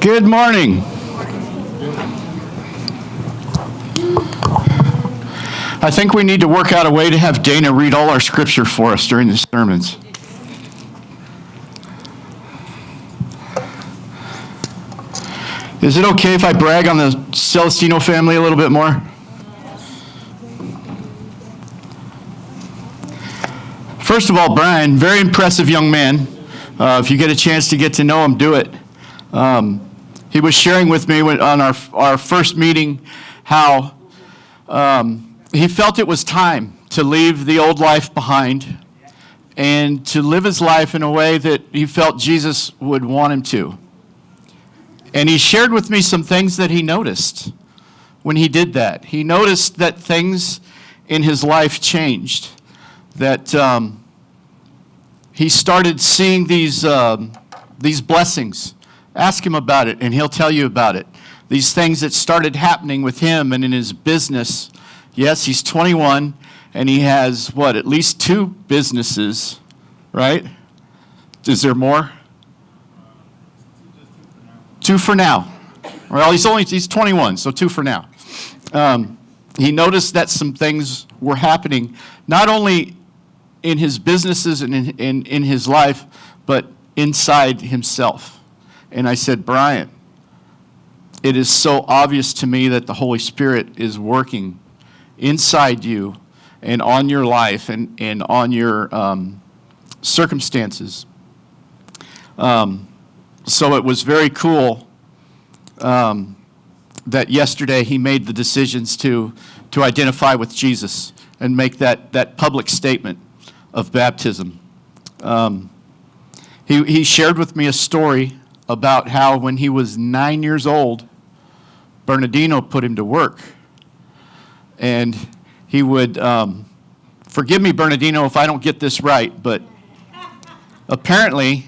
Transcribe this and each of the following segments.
Good morning. I think we need to work out a way to have Dana read all our scripture for us during the sermons. Is it okay if I brag on the Celestino family a little bit more? First of all, Brian, very impressive young man. If you get a chance to get to know him, do it. He was sharing with me on our first meeting how he felt it was time to leave the old life behind and to live his life in a way that he felt Jesus would want him to. And he shared with me some things that he noticed when he did that. He noticed that things in his life changed, that he started seeing these blessings. Ask him about it, and he'll tell you about it. These things that started happening with him and in his business. Yes, he's 21, and he has, at least 2 businesses, right? Is there more? 2 for now. Well, he's 21, so 2 for now. He noticed that some things were happening, not only in his businesses and in his life, but inside himself. And I said, Brian, it is so obvious to me that the Holy Spirit is working inside you and on your life and on your circumstances. So it was very cool that yesterday he made the decisions to identify with Jesus and make that public statement of baptism. He shared with me a story about how when he was 9 years old, Bernardino put him to work. And he would, forgive me, Bernardino, if I don't get this right, but apparently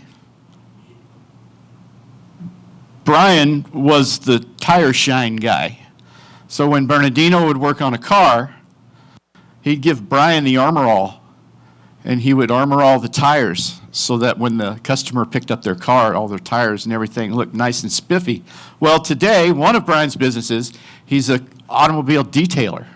Brian was the tire shine guy. So when Bernardino would work on a car, he'd give Brian the Armor All, and he would armor all the tires so that when the customer picked up their car, all their tires and everything looked nice and spiffy. Well, today, one of Brian's businesses, he's an automobile detailer.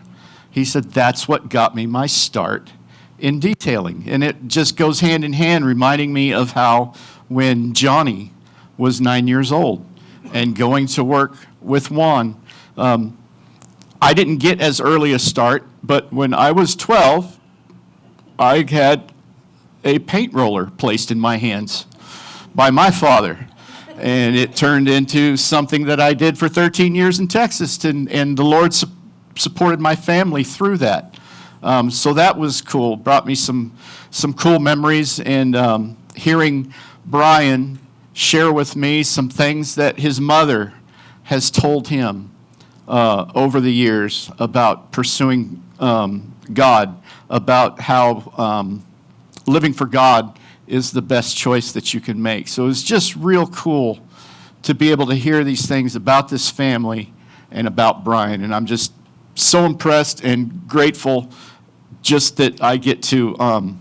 He said, that's what got me my start in detailing. And it just goes hand in hand, reminding me of how when Johnny was 9 years old and going to work with Juan, I didn't get as early a start, but when I was 12, I had a paint roller placed in my hands by my father. And it turned into something that I did for 13 years in Texas, and the Lord supported my family through that. So that was cool, brought me some cool memories, and hearing Brian share with me some things that his mother has told him over the years about pursuing God, about how living for God is the best choice that you can make. So it was just real cool to be able to hear these things about this family and about Brian. And I'm just so impressed and grateful just that I get to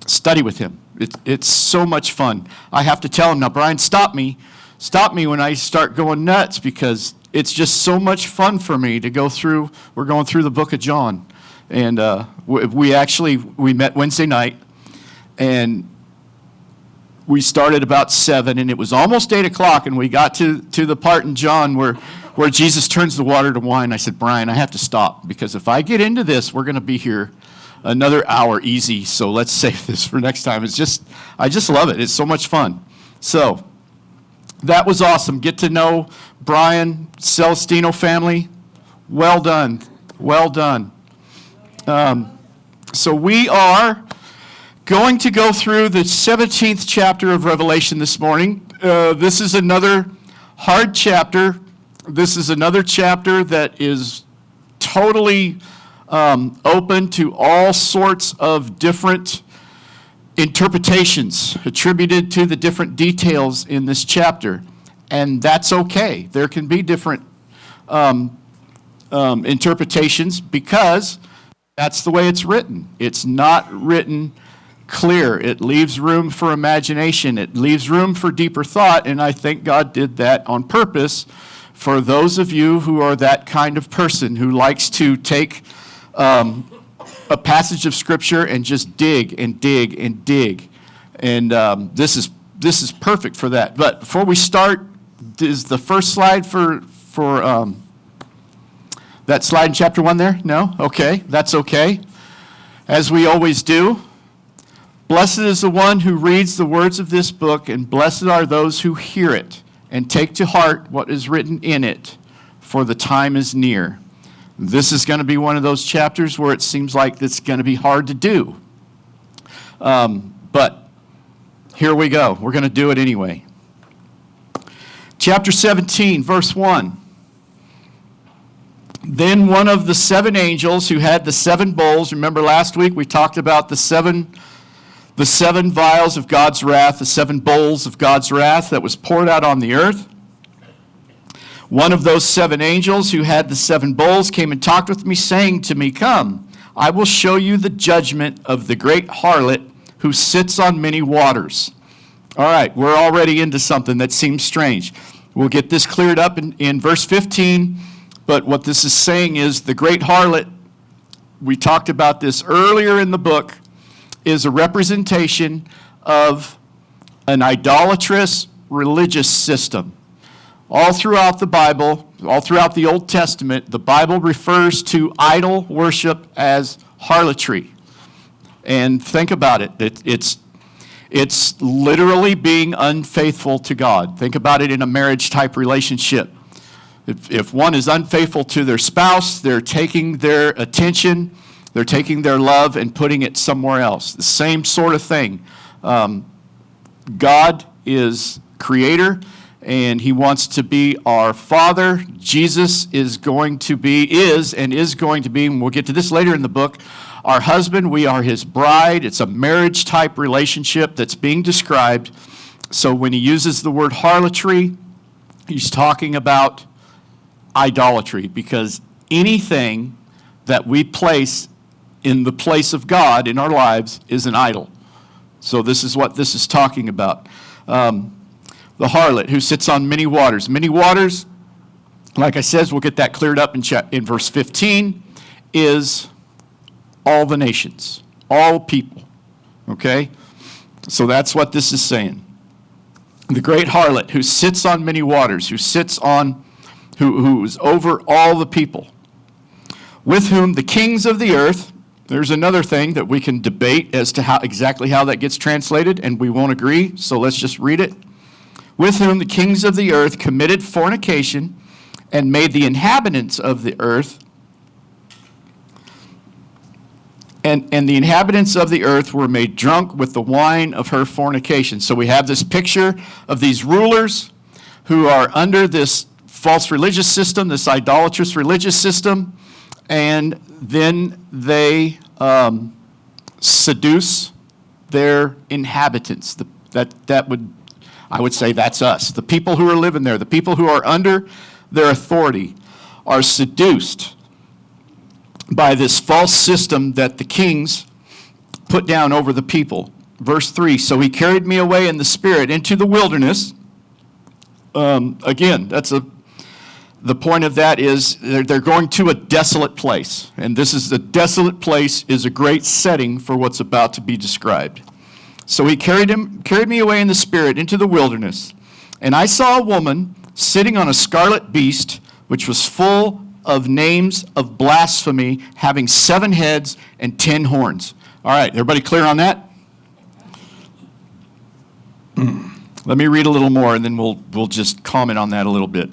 study with him. It's so much fun. I have to tell him, now, Brian, stop me when I start going nuts, because it's just so much fun for me to go through. We're going through the book of John. And we met Wednesday night, and we started about 7, and it was almost 8 o'clock, and we got to the part in John where Jesus turns the water to wine. I said, Brian, I have to stop, because if I get into this, we're going to be here another hour easy, so let's save this for next time. I just love it. It's so much fun. So that was awesome. Get to know Brian, Celestino family. Well done. Well done. So we are going to go through the 17th chapter of Revelation this morning. This is another hard chapter. This is another chapter that is totally open to all sorts of different interpretations attributed to the different details in this chapter. And that's okay. There can be different interpretations, because that's the way it's written. It's not written clear. It leaves room for imagination. It leaves room for deeper thought, and I think God did that on purpose for those of you who are that kind of person who likes to take a passage of Scripture and just dig and dig and dig. And this is perfect for that. But before we start, is the first slide for that slide in chapter 1 there? No? Okay, that's okay. As we always do, blessed is the one who reads the words of this book, and blessed are those who hear it and take to heart what is written in it, for the time is near. This is going to be one of those chapters where it seems like it's going to be hard to do. But here we go. We're going to do it anyway. Chapter 17, verse 1. Then one of the 7 angels who had the 7 bowls, remember last week we talked about the seven vials of God's wrath, the 7 bowls of God's wrath that was poured out on the earth. One of those 7 angels who had the 7 bowls came and talked with me, saying to me, "Come, I will show you the judgment of the great harlot who sits on many waters." All right, we're already into something that seems strange. We'll get this cleared up in verse 15, but what this is saying is the great harlot, we talked about this earlier in the book, is a representation of an idolatrous religious system. All throughout the Bible, all throughout the Old Testament, the Bible refers to idol worship as harlotry. And think about it. It's literally being unfaithful to God. Think about it in a marriage-type relationship. If one is unfaithful to their spouse, they're taking their attention, they're taking their love and putting it somewhere else. The same sort of thing. God is creator, and he wants to be our Father. Jesus is going to be, and we'll get to this later in the book, our husband. We are his bride. It's a marriage-type relationship that's being described. So when he uses the word harlotry, he's talking about idolatry, because anything that we place in the place of God in our lives is an idol. So this is what this is talking about. The harlot who sits on many waters. Many waters, like I said, we'll get that cleared up in verse 15, is all the nations, all people. Okay? So that's what this is saying. The great harlot who sits on many waters, who is over all the people, with whom the kings of the earth. There's another thing that we can debate as to exactly how that gets translated, and we won't agree, so let's just read it. With whom the kings of the earth committed fornication and made the inhabitants of the earth, and the inhabitants of the earth were made drunk with the wine of her fornication. So we have this picture of these rulers who are under this false religious system, this idolatrous religious system, and then they seduce their inhabitants. I would say that's us. The people who are living there, the people who are under their authority, are seduced by this false system that the kings put down over the people. Verse 3, so he carried me away in the spirit into the wilderness. Again, the point of that is they're going to a desolate place. And the desolate place is a great setting for what's about to be described. So he carried me away in the spirit into the wilderness. And I saw a woman sitting on a scarlet beast, which was full of names of blasphemy, having 7 heads and 10 horns. All right, everybody clear on that? Let me read a little more, and then we'll just comment on that a little bit.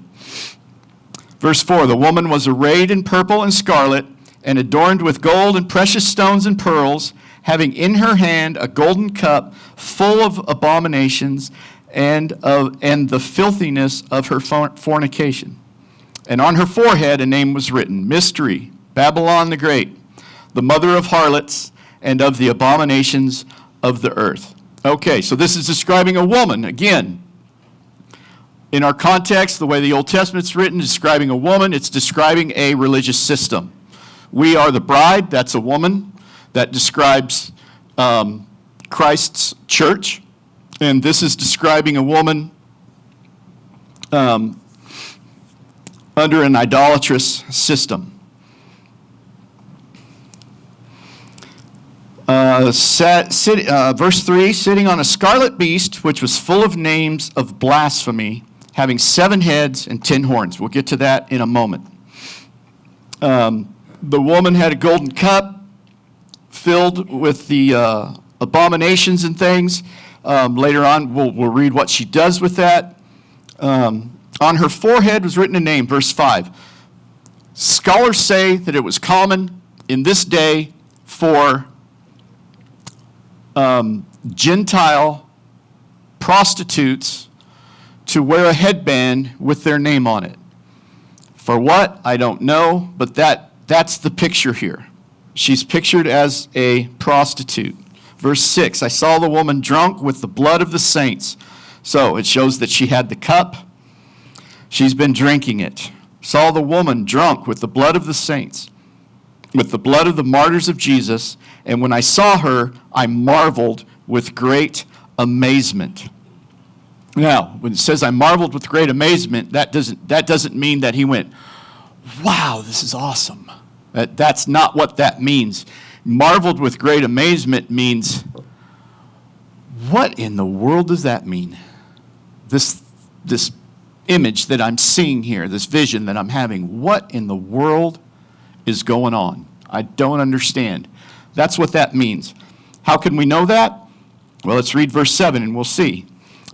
Verse 4, the woman was arrayed in purple and scarlet, and adorned with gold and precious stones and pearls, having in her hand a golden cup full of abominations and the filthiness of her fornication. And on her forehead a name was written, Mystery, Babylon the Great, the mother of harlots and of the abominations of the earth. Okay, so this is describing a woman. Again, in our context, the way the Old Testament's written, describing a woman, it's describing a religious system. We are the bride, that's a woman. That describes Christ's church, and this is describing a woman under an idolatrous system. Verse 3, sitting on a scarlet beast, which was full of names of blasphemy, having 7 heads and 10 horns. We'll get to that in a moment. The woman had a golden cup filled with the abominations and things. Later on, we'll read what she does with that. On her forehead was written a name, verse 5. Scholars say that it was common in this day for Gentile prostitutes to wear a headband with their name on it. For what? I don't know, but that's the picture here. She's pictured as a prostitute. Verse 6, I saw the woman drunk with the blood of the saints. So it shows that she had the cup. She's been drinking it. Saw the woman drunk with the blood of the saints, with the blood of the martyrs of Jesus. And when I saw her, I marveled with great amazement. Now, when it says I marveled with great amazement, that doesn't mean that he went, wow, this is awesome. That's not what that means. Marveled with great amazement means, what in the world does that mean? This image that I'm seeing here, this vision that I'm having, what in the world is going on? I don't understand. That's what that means. How can we know that? Well, let's read verse 7 and we'll see.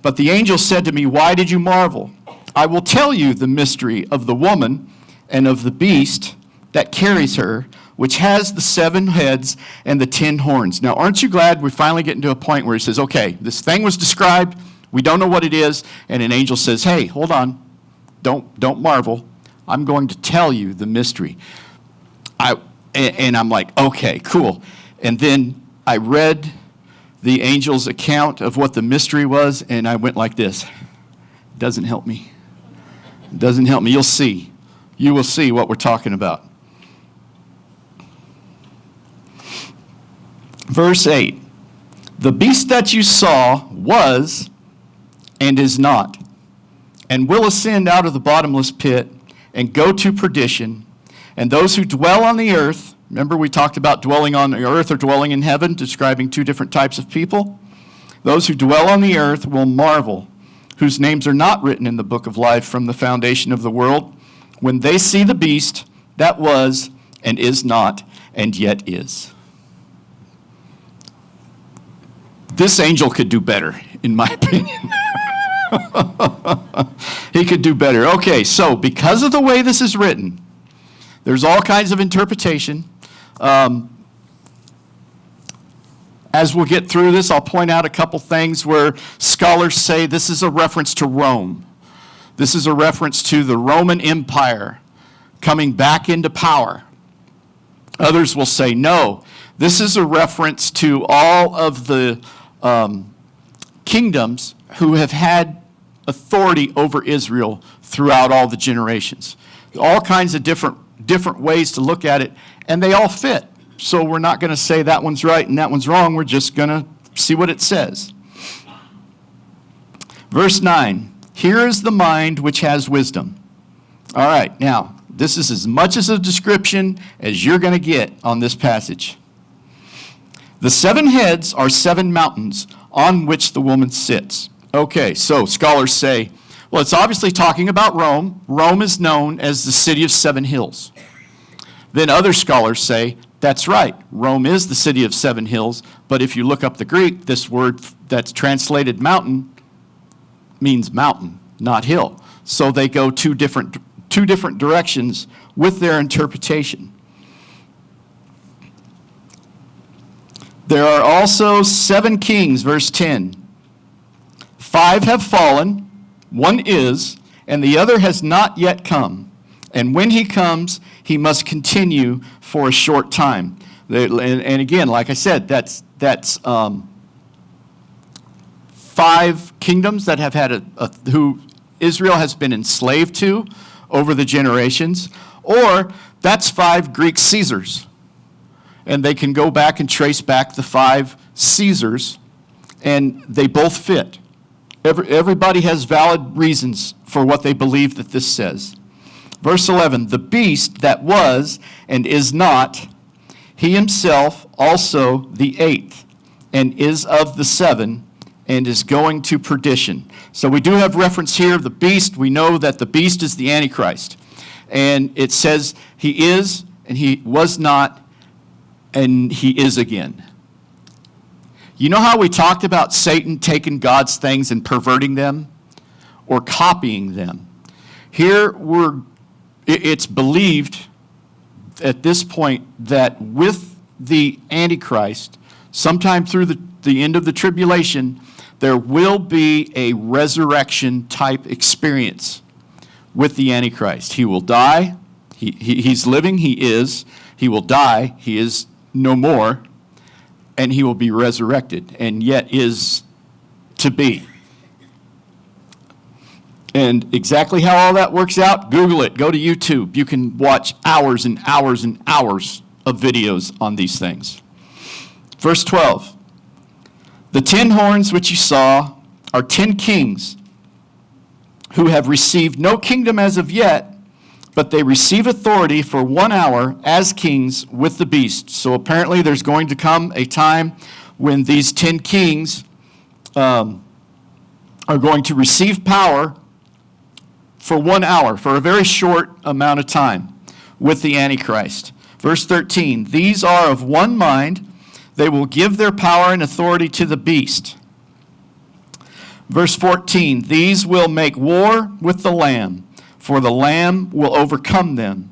But the angel said to me, why did you marvel? I will tell you the mystery of the woman and of the beast that carries her, which has the 7 heads and the 10 horns. Now, aren't you glad we're finally getting to a point where he says, okay, this thing was described, we don't know what it is, and an angel says, hey, hold on, don't marvel. I'm going to tell you the mystery. And I'm like, okay, cool. And then I read the angel's account of what the mystery was, and I went like this. It doesn't help me. It doesn't help me. You'll see. You will see what we're talking about. Verse 8. The beast that you saw was and is not, and will ascend out of the bottomless pit and go to perdition. And those who dwell on the earth, remember we talked about dwelling on the earth or dwelling in heaven, describing 2 different types of people. Those who dwell on the earth will marvel, whose names are not written in the book of life from the foundation of the world, when they see the beast that was and is not and yet is. This angel could do better, in my opinion. He could do better. Okay, so because of the way this is written, there's all kinds of interpretation. As we'll get through this, I'll point out a couple things where scholars say this is a reference to Rome. This is a reference to the Roman Empire coming back into power. Others will say, no, this is a reference to all of the kingdoms who have had authority over Israel throughout all the generations. All kinds of different ways to look at it, and they all fit. So we're not going to say that one's right and that one's wrong. We're just going to see what it says. Verse 9, here is the mind which has wisdom. All right, now, this is as much as a description as you're going to get on this passage. The 7 heads are 7 mountains on which the woman sits. Okay, so scholars say, well, it's obviously talking about Rome. Rome is known as the city of 7 hills. Then other scholars say, that's right, Rome is the city of 7 hills, but if you look up the Greek, this word that's translated mountain means mountain, not hill. So they go two different directions with their interpretation. There are also 7 kings, verse 10. 5 have fallen, 1 is, and the other has not yet come. And when he comes, he must continue for a short time. And again, like I said, that's 5 kingdoms that have had who Israel has been enslaved to over the generations, or that's 5 Greek Caesars. And they can go back and trace back the 5 Caesars and they both fit. Everybody has valid reasons for what they believe that this says. Verse 11, the beast that was and is not, he himself also the eighth, and is of the seven, and is going to perdition. So we do have reference here of the beast. We know that the beast is the Antichrist. And it says he is, and he was not, and he is again. You know how we talked about Satan taking God's things and perverting them or copying them? Here it's believed at this point that with the Antichrist, sometime through the end of the tribulation, there will be a resurrection type experience with the Antichrist. He will die. He's living. He is. He will die. He is no more. And he will be resurrected, and yet is to be. And exactly how all that works out, Google it. Go to YouTube. You can watch hours and hours and hours of videos on these things. Verse 12. The 10 horns which you saw are 10 kings who have received no kingdom as of yet, but they receive authority for 1 hour as kings with the beast. So apparently there's going to come a time when these 10 kings are going to receive power for 1 hour, for a very short amount of time with the Antichrist. Verse 13, these are of one mind. They will give their power and authority to the beast. Verse 14, these will make war with the Lamb, for the Lamb will overcome them.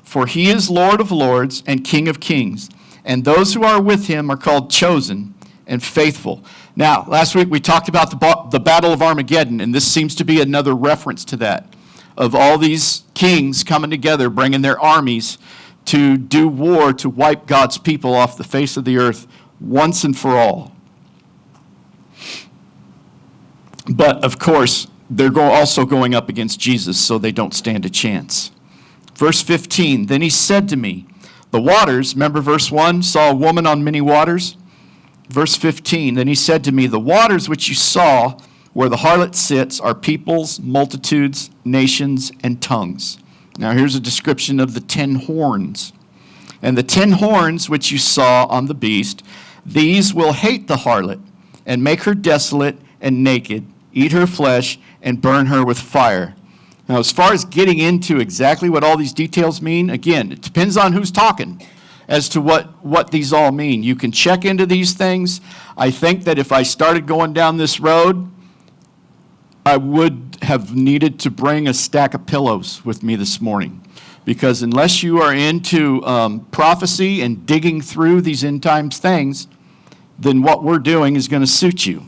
For he is Lord of lords and King of kings, and those who are with him are called chosen and faithful. Now, last week we talked about the Battle of Armageddon, and this seems to be another reference to that, of all these kings coming together, bringing their armies to do war to wipe God's people off the face of the earth once and for all. But, of course, they're also going up against Jesus, so they don't stand a chance. Verse 15, then he said to me, the waters, remember verse 1, saw a woman on many waters? Verse 15, then he said to me, the waters which you saw where the harlot sits are peoples, multitudes, nations, and tongues. Now here's a description of the 10 horns. And the 10 horns which you saw on the beast, these will hate the harlot, and make her desolate and naked, eat her flesh, and burn her with fire. Now, as far as getting into exactly what all these details mean, again, it depends on who's talking as to what these all mean. You can check into these things. I think that if I started going down this road, I would have needed to bring a stack of pillows with me this morning. Because unless you are into prophecy and digging through these end times things, then what we're doing is going to suit you.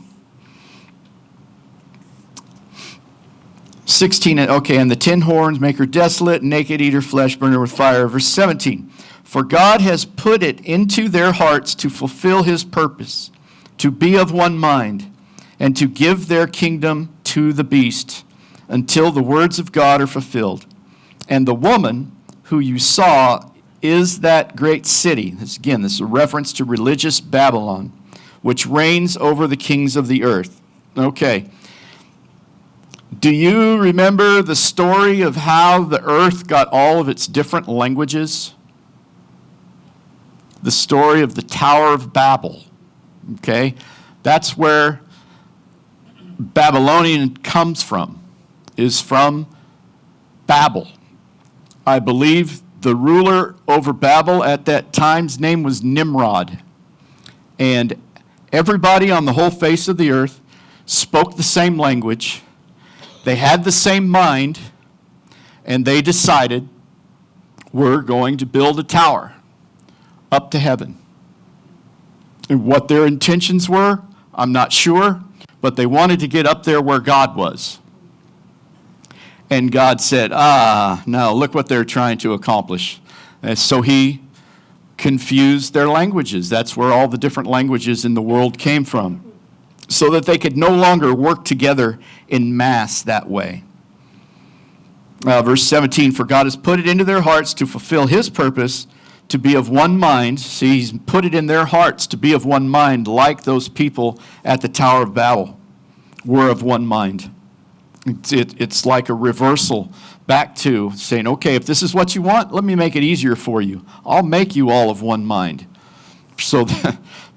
16, okay, and the 10 horns make her desolate, naked, eat her flesh, burn her with fire. Verse 17, for God has put it into their hearts to fulfill his purpose, to be of one mind, and to give their kingdom to the beast, until the words of God are fulfilled. And the woman who you saw is that great city. This is a reference to religious Babylon, which reigns over the kings of the earth. Okay. Do you remember the story of how the earth got all of its different languages? The story of the Tower of Babel. Okay? That's where Babylonian comes from, is from Babel. I believe the ruler over Babel at that time's name was Nimrod. And everybody on the whole face of the earth spoke the same language. They had the same mind, and they decided, we're going to build a tower up to heaven. And what their intentions were, I'm not sure, but they wanted to get up there where God was. And God said, no, look what they're trying to accomplish. And so he confused their languages. That's where all the different languages in the world came from, so that they could no longer work together in mass that way. Verse 17, for God has put it into their hearts to fulfill his purpose, to be of one mind. See, he's put it in their hearts to be of one mind, like those people at the Tower of Babel were of one mind. It's like a reversal back to saying, okay, if this is what you want, let me make it easier for you. I'll make you all of one mind. So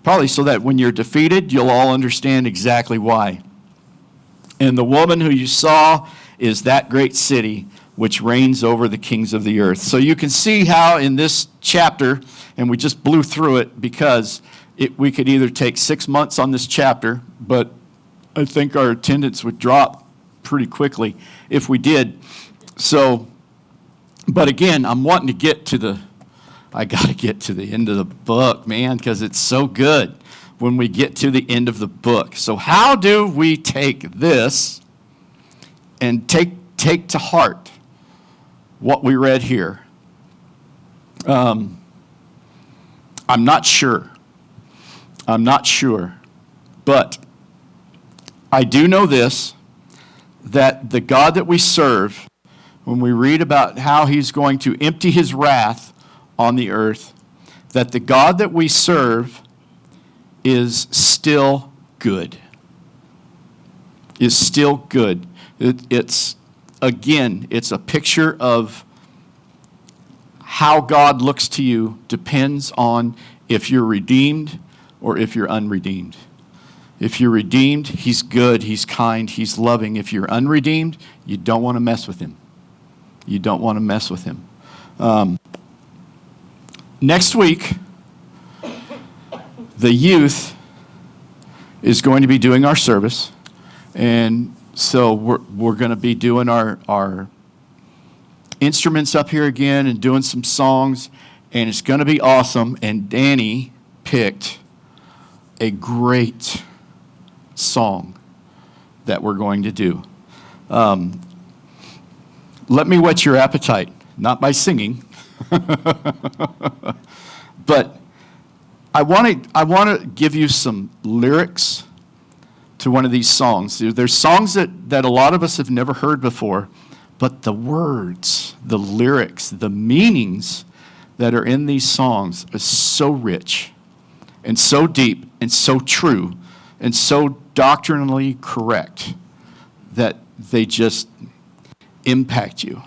probably so that when you're defeated, you'll all understand exactly why. And the woman who you saw is that great city which reigns over the kings of the earth. So you can see how in this chapter, and we just blew through it because we could either take 6 months on this chapter, but I think our attendance would drop pretty quickly if we did. So, but again, I'm wanting to get to I got to get to the end of the book, man, because it's so good when we get to the end of the book. So how do we take this and take to heart what we read here? I'm not sure. But I do know this, that the God that we serve, when we read about how he's going to empty his wrath on the earth, that the God that we serve is still good. Is still good. It's a picture of how God looks to you depends on if you're redeemed or if you're unredeemed. If you're redeemed, he's good, he's kind, he's loving. If you're unredeemed, you don't want to mess with him. You don't want to mess with him. Next week, the youth is going to be doing our service. And so we're going to be doing our instruments up here again and doing some songs. And it's going to be awesome. And Danny picked a great song that we're going to do. Let me whet your appetite, not by singing, but I want to give you some lyrics to one of these songs. There's songs that a lot of us have never heard before, but the words, the lyrics, the meanings that are in these songs are so rich and so deep and so true and so doctrinally correct that they just impact you.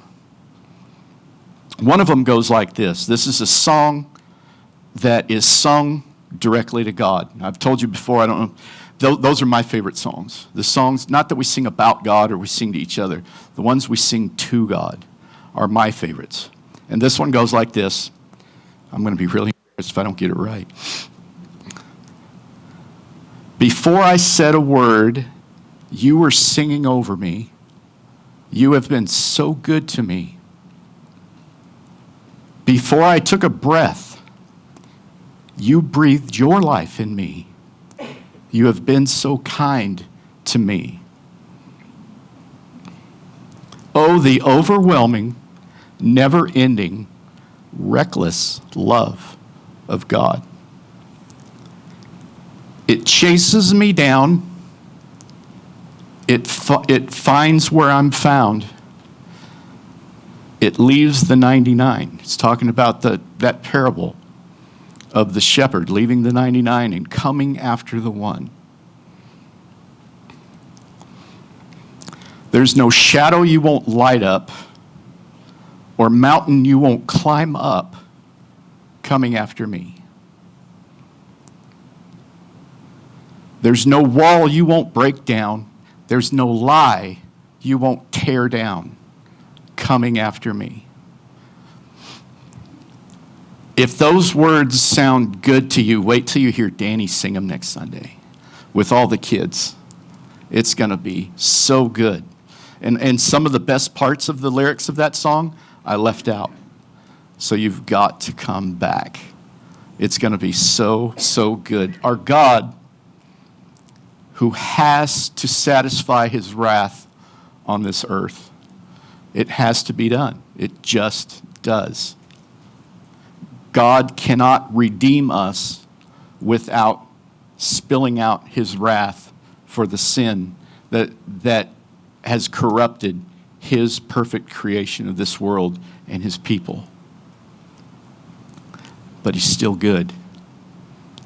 One of them goes like this. This is a song that is sung directly to God. I've told you before, I don't know, those are my favorite songs. The songs, not that we sing about God or we sing to each other, the ones we sing to God are my favorites. And this one goes like this. I'm going to be really embarrassed if I don't get it right. Before I said a word, you were singing over me. You have been so good to me. Before I took a breath, you breathed your life in me. You have been so kind to me. Oh, the overwhelming, never-ending, reckless love of God. It chases me down. It finds where I'm found. It leaves the 99. It's talking about that parable of the shepherd leaving the 99 and coming after the one. There's no shadow you won't light up or mountain you won't climb up coming after me. There's no wall you won't break down. There's no lie you won't tear down coming after me. If those words sound good to you, wait till you hear Danny sing them next Sunday with all the kids. It's going to be so good. And some of the best parts of the lyrics of that song, I left out. So you've got to come back. It's going to be so, so good. Our God, who has to satisfy his wrath on this earth, it has to be done. It just does. God cannot redeem us without spilling out his wrath for the sin that has corrupted his perfect creation of this world and his people. but he's still good.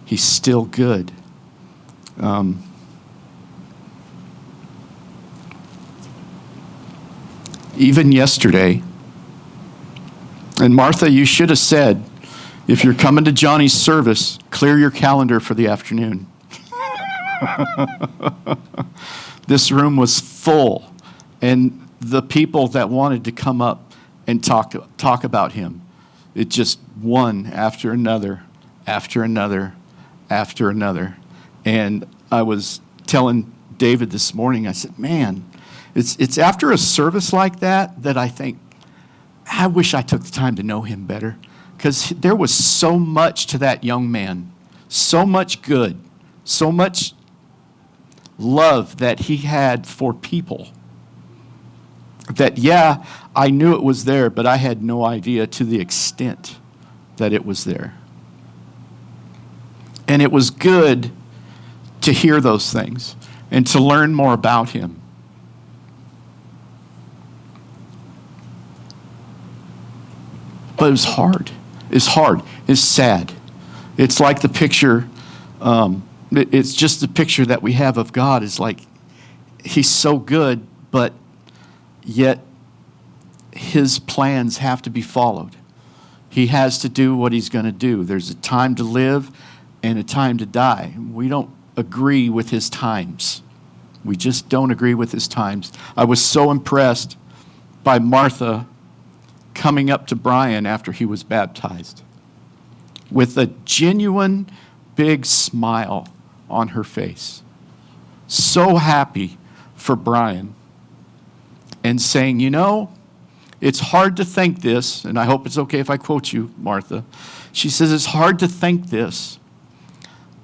He's still good. Even yesterday, and Martha, you should have said, if you're coming to Johnny's service, clear your calendar for the afternoon. This room was full, and the people that wanted to come up and talk about him, it just one after another, after another, after another. And I was telling David this morning, I said, man, it's after a service like that I think, I wish I took the time to know him better, because there was so much to that young man, so much good, so much love that he had for people. That, yeah, I knew it was there, but I had no idea to the extent that it was there. And it was good to hear those things and to learn more about him. But it was hard. It's hard. It's sad. It's like the picture, it's just the picture that we have of God is like, he's so good, but yet his plans have to be followed. He has to do what he's going to do. There's a time to live and a time to die. We don't agree with his times. We just don't agree with his times. I was so impressed by Martha coming up to Brian after he was baptized with a genuine big smile on her face. So happy for Brian. And saying, you know, it's hard to think this, and I hope it's okay if I quote you, Martha. She says, it's hard to think this,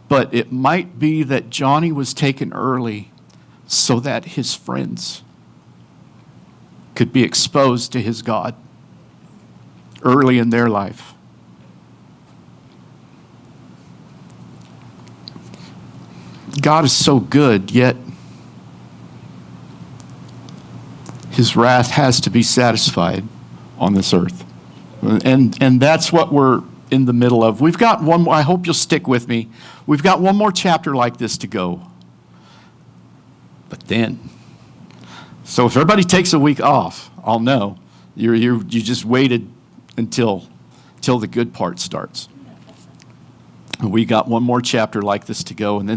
but it might be that Johnny was taken early so that his friends could be exposed to his God early in their life. God is so good, yet his wrath has to be satisfied on this earth. And that's what we're in the middle of. We've got one more, I hope you'll stick with me. We've got one more chapter like this to go. But then, so if everybody takes a week off, I'll know. You just waited until the good part starts. We got one more chapter like this to go, and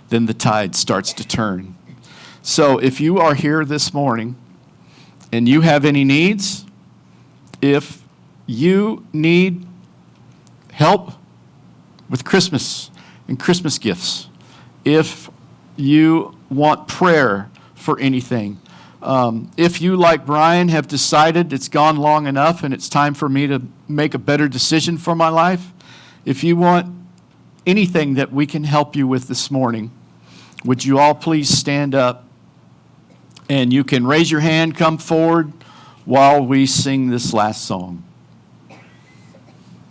then the tide starts to turn. So if you are here this morning and you have any needs, if you need help with Christmas and Christmas gifts, if you want prayer for anything, if you, like Brian, have decided it's gone long enough and it's time for me to make a better decision for my life, if you want anything that we can help you with this morning, would you all please stand up? And you can raise your hand, come forward while we sing this last song.